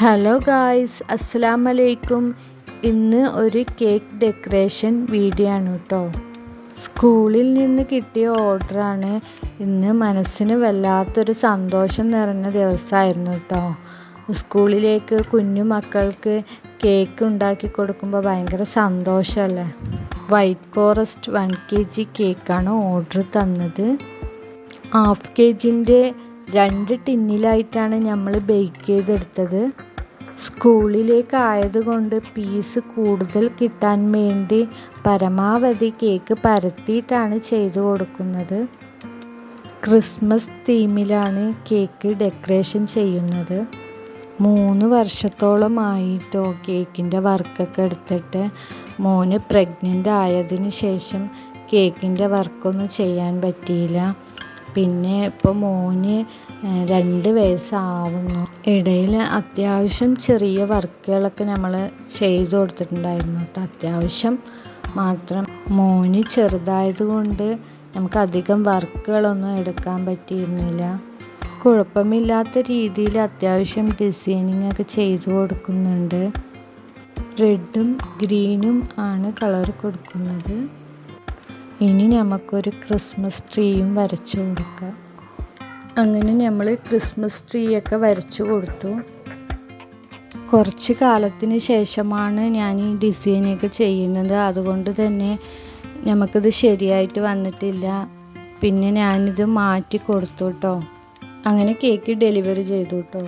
Hello guys, അസ്സലാമു അലൈക്കും. ഇന്ന് ഒരു കേക്ക് ഡെക്കറേഷൻ വീഡിയോ ആണ് കേട്ടോ. സ്കൂളിൽ നിന്ന് കിട്ടിയ ഓർഡറാണ്. ഇന്ന് മനസ്സിന് വല്ലാത്തൊരു സന്തോഷം നിറഞ്ഞ ദിവസമായിരുന്നു കേട്ടോ. സ്കൂളിലേക്ക് കുഞ്ഞു മക്കൾക്ക് കേക്ക് ഉണ്ടാക്കി കൊടുക്കുമ്പോൾ ഭയങ്കര സന്തോഷമല്ലേ. വൈറ്റ് ഫോറസ്റ്റ് 1 kg കേക്കാണ് ഓർഡർ തന്നത്. 1/2 kg 2 ടിന്നിലായിട്ടാണ് നമ്മൾ ബേക്ക് ചെയ്തെടുത്തത്. സ്കൂളിലേക്ക് ആയതുകൊണ്ട് പീസ് കൂടുതൽ കിട്ടാൻ വേണ്ടി പരമാവധി കേക്ക് പരത്തിയിട്ടാണ് ചെയ്തു കൊടുക്കുന്നത്. ക്രിസ്മസ് തീമിലാണ് കേക്ക് ഡെക്കറേഷൻ ചെയ്യുന്നത്. 3 വർഷത്തോളമായിട്ടോ കേക്കിൻ്റെ വർക്കൊക്കെ എടുത്തിട്ട്. മോന് പ്രഗ്നൻ്റ് ആയതിന് ശേഷം കേക്കിൻ്റെ വർക്കൊന്നും ചെയ്യാൻ പറ്റിയില്ല. പിന്നെ ഇപ്പോൾ മോന് 2 വയസ്സാവുന്നു. ഇടയിൽ അത്യാവശ്യം ചെറിയ വർക്കുകളൊക്കെ നമ്മൾ ചെയ്തു കൊടുത്തിട്ടുണ്ടായിരുന്നു കേട്ടോ. അത്യാവശ്യം മാത്രം. മോന് ചെറുതായതുകൊണ്ട് നമുക്ക് അധികം വർക്കുകളൊന്നും എടുക്കാൻ പറ്റിയിരുന്നില്ല. കുഴപ്പമില്ലാത്ത രീതിയിൽ അത്യാവശ്യം ഡിസൈനിങ് ഒക്കെ ചെയ്തു കൊടുക്കുന്നുണ്ട്. റെഡും ഗ്രീനും ആണ് കളർ കൊടുക്കുന്നത്. ഇനി നമുക്കൊരു ക്രിസ്മസ് ട്രീയും വരച്ചു കൊടുക്കാം. അങ്ങനെ നമ്മൾ ക്രിസ്മസ് ട്രീ ഒക്കെ വരച്ചു കൊടുത്തു. കുറച്ച് കാലത്തിന് ശേഷമാണ് ഞാൻ ഈ ഡിസൈനൊക്കെ ചെയ്യുന്നത്. അതുകൊണ്ട് തന്നെ നമുക്കിത് ശരിയായിട്ട് വന്നിട്ടില്ല. പിന്നെ ഞാനിത് മാറ്റി കൊടുത്തു കേട്ടോ. അങ്ങനെ കേക്ക് ഡെലിവറി ചെയ്തു കേട്ടോ.